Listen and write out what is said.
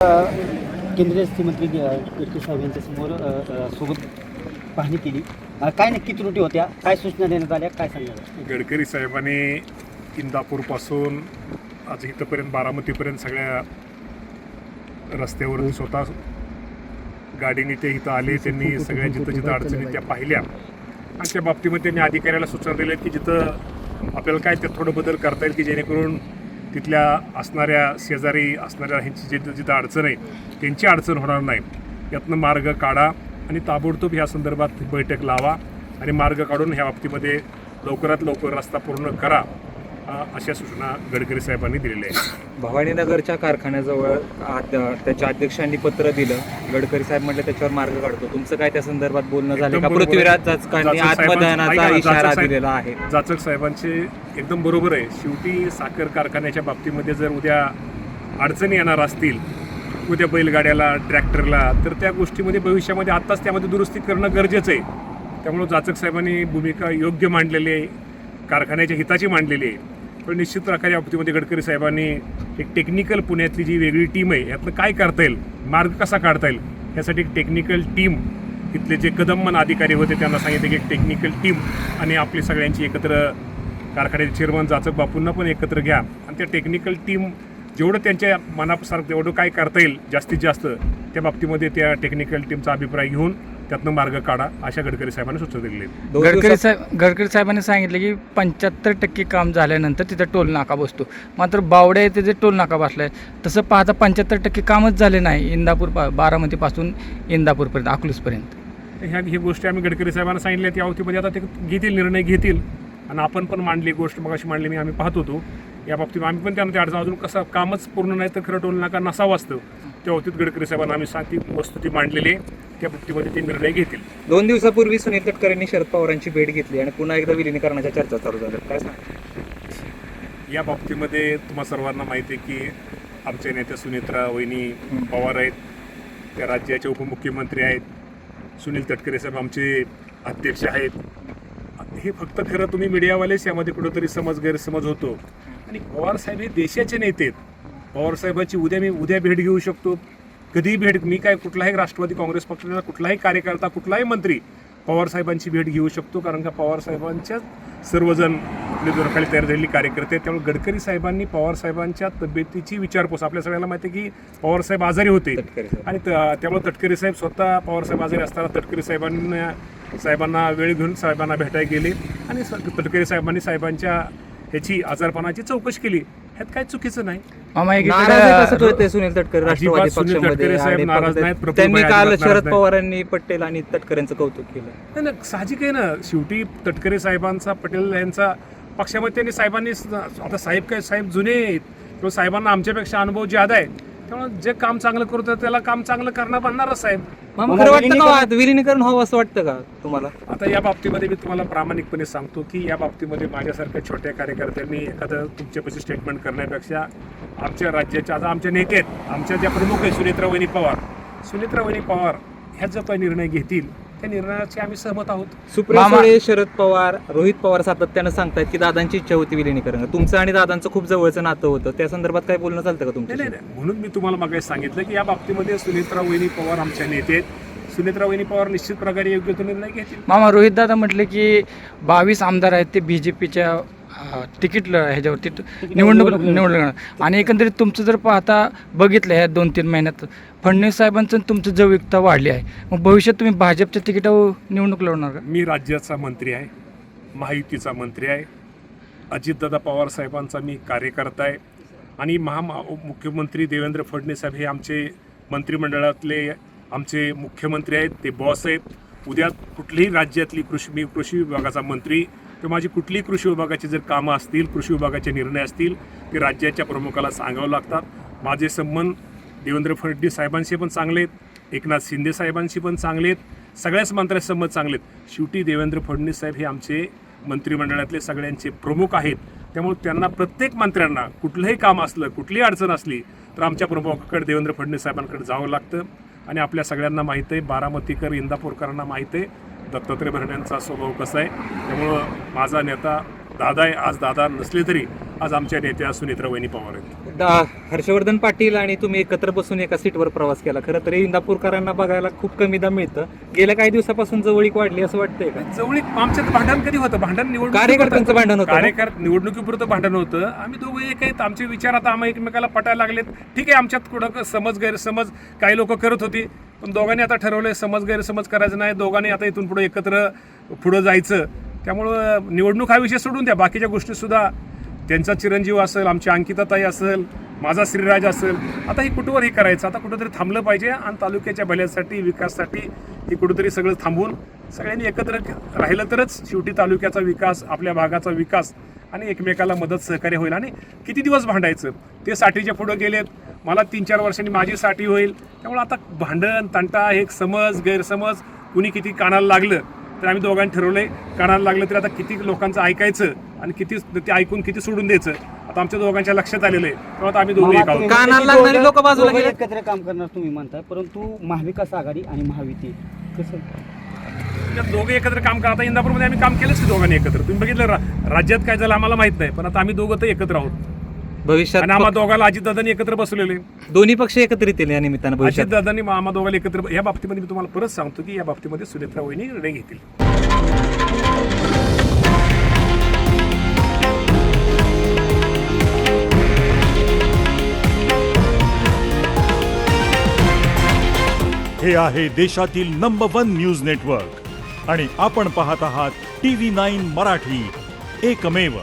केंद्रीय मंत्री गडकरी साहेब यांच्या समोर सोबत पाहणी केली. काय नक्की त्रुटी होत्या, काय सूचना देण्यात आल्या, काय सांगणार? गडकरी साहेबांनी इंदापूरपासून आज इथंपर्यंत बारामतीपर्यंत सगळ्या रस्त्यावरून स्वतः गाडीने ते इथं आले. त्यांनी सगळ्या जिथं जिथं अडचणी त्या पाहिल्या आणि त्या बाबतीमध्ये त्यांनी अधिकाऱ्याला सूचना दिल्या की जिथं आपल्याला काय त्यात थोडं बदल करता येईल की जेणेकरून तिथल्या असणाऱ्या शेजारी असणाऱ्या ह्यांची जिथं जिथं अडचण आहे त्यांची अडचण होणार नाही. यातनं मार्ग काढा आणि ताबडतोब ह्या संदर्भात बैठक लावा आणि मार्ग काढून ह्या बाबतीमध्ये लवकरात लवकर रस्ता पूर्ण करा, अशा सूचना गडकरी साहेबांनी दिलेल्या आहेत. भवानीनगरच्या कारखान्याजवळ त्याच्या अध्यक्षांनी पत्र दिलं. गडकरी साहेब म्हटलं त्याच्यावर मार्ग काढतो. तुमचं काय त्या संदर्भात बोलणं झालं का? पृथ्वीराज जाचकांनी आत्मदहनाचा इशारा दिलेला आहे. जाचक साहेबांचे एकदम बरोबर आहे. शेवटी साखर कारखान्याच्या बाबतीमध्ये जर उद्या अडचणी येणार असतील, उद्या बैलगाड्याला ट्रॅक्टरला, तर त्या गोष्टीमध्ये भविष्यामध्ये आत्ताच त्यामध्ये दुरुस्ती करणं गरजेचं आहे. त्यामुळं जाचक साहेबांनी भूमिका योग्य मांडलेली आहे, कारखान्याच्या हिताची मांडलेली आहे. पण निश्चित प्रकारे या बाबतीमध्ये गडकरी साहेबांनी एक टेक्निकल पुण्यातली जी वेगळी टीम आहे यातनं काय करता येईल, मार्ग कसा काढता येईल, यासाठी एक टेक्निकल टीम, इथले जे कदममन अधिकारी होते त्यांना सांगितलं की एक टेक्निकल टीम आणि आपली सगळ्यांची एकत्र, कारखान्याचे चेअरमन जाचक बापूंना पण एकत्र घ्या आणि त्या टेक्निकल टीम जेवढं त्यांच्या मनासारखं तेवढं काय करता येईल जास्तीत जास्त त्या बाबतीमध्ये त्या टेक्निकल टीमचा अभिप्राय घेऊन त्यातनं मार्ग काढा, अशा गडकरी साहेबांनी सूचना दिली. गडकरी साहेबांनी सांगितलं की 75% काम झाल्यानंतर तिथं टोल नाका बसतो. मात्र बावड्या येथे जे टोल नाका बसला आहे तसं पाहता 75% कामच झाले नाही. इंदापूर बारामतीपासून इंदापूरपर्यंत, अकलूजपर्यंत. ह्या गोष्टी आम्ही गडकरी साहेबांना सांगितल्या. त्या बाबतीमध्ये आता ते घेतील, निर्णय घेतील आणि आपण पण मांडली गोष्ट, मग अशी मांडली, मी आम्ही पाहत होतो या बाबतीत. आम्ही पण त्यांना अडचण अजून कसं कामच पूर्ण नाही तर खरं टोल नाका नसावं असतं. त्या बाबतीत गडकरी साहेबांना आम्ही ती वस्तू मांडलेली आहे, त्या बाबतीमध्ये ते निर्णय घेतील. 2 दिवसापूर्वी सुनील तटकरेंनी शरद पवारांची भेट घेतली आणि पुन्हा एकदा विलिनीकरणाच्या चर्चा चालू झाल्या. काय सांगा? या बाबतीमध्ये तुम्हा सर्वांना माहिती आहे की आमच्या नेत्या सुनेत्रा वहिनी पवार आहेत, त्या राज्याचे उपमुख्यमंत्री आहेत. सुनील तटकरे साहेब आमचे अध्यक्ष आहेत. हे फक्त खरं तुम्ही मीडियावालेच यामध्ये कुठंतरी गैरसमज होतो. आणि पवारसाहेब हे देशाचे नेते आहेत. पवारसाहेबांची उद्या भेट घेऊ शकतो, कधीही भेट. मी काय कुठलाही राष्ट्रवादी काँग्रेस पक्षाचा कुठलाही कार्यकर्ता, कुठलाही मंत्री पवारसाहेबांची भेट घेऊ शकतो, कारण का पवारसाहेबांच्याच सर्वजण आपले जोरखाली तयार झालेली कार्यकर्ते आहेत. त्यामुळे गडकरी साहेबांनी पवारसाहेबांच्या तब्येतीची विचारपूस, आपल्या सगळ्यांना माहिती आहे की पवारसाहेब आजारी होते आणि त्यामुळे तटकरे साहेब स्वतः पवारसाहेब आजारी असताना तटकरे साहेबांना वेळ घेऊन साहेबांना भेटायला गेले आणि तटकरे साहेबांनी साहेबांच्या ह्याची आजारपणाची चौकशी केली. ह्यात काय चुकीचं नाही. सुनील तटकरे राष्ट्रवादी पक्षामध्ये त्यांनी काल शरद पवारांनी पटेल आणि तटकरेंचं कौतुक केलं. नाही, साहजिक आहे ना. शेवटी तटकरे साहेबांचा, पटेल यांचा पक्षामध्ये त्यांनी साहेबांनी, आता साहेब जुने आहेत किंवा साहेबांना आमच्यापेक्षा अनुभव ज्यादा आहे, त्यामुळे जे काम चांगलं करतो त्याला काम चांगलं करणं बनणारच साहेब. खरं वाटतं का विलिनीकरण हवं असं वाटतं का तुम्हाला? आता या बाबतीमध्ये मी तुम्हाला प्रामाणिकपणे सांगतो की या बाबतीमध्ये माझ्यासारख्या छोट्या कार्यकर्त्यांनी एखादं तुमच्यापाशी स्टेटमेंट करण्यापेक्षा आमच्या राज्याच्या, आता आमच्या नेते आहेत, आमच्या ज्या प्रमुख आहे सुनेत्रा वहिनी पवार ह्या जो काही निर्णय घेतील त्या निर्णयाची आम्ही सहमत आहोत. सुप्रिया शरद पवार, रोहित पवार सातत्यानं सांगतायत की दादांची इच्छा होती विलिनीकरण. तुमचं आणि दादांचं खूप जवळचं नातं होतं, त्या संदर्भात काय बोलणं चालतं का तुमचं? नाही, म्हणून मी तुम्हाला मागे सांगितलं की या बाबतीमध्ये सुनेत्रा वहिनी पवार आमच्या नेते आहेत. सुनेत्रा वहिनी पवार निश्चित प्रकारे योग्य तो निर्णय घेतील. मामा, रोहित दादा म्हटले की 22 आमदार आहेत ते बीजेपीच्या तिकीट ह्याच्यावरती निवडणूक आणि एकंदरीत तुमचं जर पाहता बघितलं ह्या 2-3 महिन्यात फडणवीस साहेबांचं तुमचं जवळीकता वाढली आहे. मग भविष्यात तुम्ही भाजपच्या तिकिटावर निवडणूक लढवणार का? मी राज्याचा मंत्री आहे, महायुतीचा मंत्री आहे. अजितदादा पवार साहेबांचा मी कार्यकर्ता आहे आणि मुख्यमंत्री देवेंद्र फडणवीस साहेब हे आमचे मंत्रिमंडळातले आमचे मुख्यमंत्री आहेत, ते बॉस आहेत. उद्या कुठल्याही राज्यातली मी कृषी विभागाचा मंत्री, किंवा माझी कुठलीही कृषी विभागाची जर कामं असतील, कृषी विभागाचे निर्णय असतील, ते राज्याच्या प्रमुखाला सांगावं लागतात. माझे संबंध देवेंद्र फडणवीस साहेबांशी पण चांगले आहेत, एकनाथ शिंदे साहेबांशी पण चांगले आहेत, सगळ्याच मंत्र्यांशी संबंध चांगले आहेत. शेवटी देवेंद्र फडणवीस साहेब हे आमचे मंत्रिमंडळातले सगळ्यांचे प्रमुख आहेत. त्यामुळे त्यांना, प्रत्येक मंत्र्यांना कुठलंही काम असलं, कुठलीही अडचण असली तर आमच्या प्रमुखाकडे देवेंद्र फडणवीस साहेबांकडे जावं लागतं. आणि आपल्या सगळ्यांना माहीत आहे, बारामतीकर, इंदापूरकरांना माहीत आहे दत्तात्रय भरण्यांचा स्वभाव कसा आहे. त्यामुळं माझा नेता दादा आहे. आज दादा नसले तरी आज आमच्या नेत्या सुनेत्रा वहिनी पवार आहेत. हर्षवर्धन पाटील आणि तुम्ही एकत्र बसून एका सीटवर प्रवास केला. खरं तर इंदापूरकरांना बघायला खूप कमीदा मिळतं. गेल्या काही दिवसापासून जवळीक वाढली असं वाटतंय का? जवळीक आमच्यात भांडण कधी होतं? भांडण कार्यकर्त्यांचं भांडण होतं ना? निवडणुकीपुरतं भांडण होतं. आम्ही दोघं एक आहेत. आमचे विचार आता आम्ही एकमेकाला पटायला लागलेत. ठीक आहे, आमच्यात कुठं समज गैरसमज काही लोक करत होती, पण दोघांनी आता ठरवलंय समज गैरसमज करायचं नाही. दोघांनी आता इथून पुढे एकत्र पुढं जायचं. त्यामुळं निवडणूक हा विषय सोडून द्या, बाकीच्या गोष्टी सुद्धा त्यांचा चिरंजीव असेल, आमची अंकिताताई असेल, माझा श्रीराज असेल, आता हे कुठवर हे करायचं? आता कुठंतरी थांबलं पाहिजे आणि तालुक्याच्या भल्यासाठी विकासासाठी हे कुठंतरी सगळं थांबून सगळ्यांनी एकत्र राहिलं तरच शेवटी तालुक्याचा विकास, आपल्या भागाचा विकास आणि एकमेकाला मदत सहकार्य होईल. आणि किती दिवस भांडायचं? ते साठीच्या पुढं गेलेत. मला 3-4 वर्षांनी माझी साठी होईल. त्यामुळे आता भांडण तंटा, एक समज गैरसमज, कुणी किती कानाला लागलं तर आम्ही दोघांनी ठरवलंय कानाला लागलं तरी आता किती लोकांचं ऐकायचं आणि किती ते ऐकून किती सोडून द्यायचं आता आमच्या दोघांच्या लक्षात आलेलं आहे. तेव्हा आता आम्ही दोघे मामा, एक आहोत. तुम्ही कानाला म्हणता की लागणारी लोकं बाजूला दोघं गेलेत. एकत्र काम करणार तुम्ही म्हणताय, परंतु महाविकास आघाडी आणि महायुती कसं? त्यात दोघे एकत्र काम करा. आता इंदापूरमध्ये आम्ही काम केलंच की दोघांनी एकत्र. तुम्ही बघितलं राज्यात काय झालं आम्हाला माहित नाही, पण आता आम्ही दोघं तर एकत्र आहोत. भविष्यात आणि आम्हा दोघाला अजितदादांनी एकत्र बसवलेले. दोन्ही पक्ष एकत्रित येतील या निमित्तानं भविष्यात. अजितदादांनी आम्हा दोघाला एकत्र. या बाबतीमध्ये मी तुम्हाला परत सांगतो की या बाबतीमध्ये सुनेत्रा वहिनी निर्णय घेतील. हे आहे देशातील नंबर 1 न्यूज नेटवर्क आणि आपण पाहत आहात TV9 मराठी, एकमेव.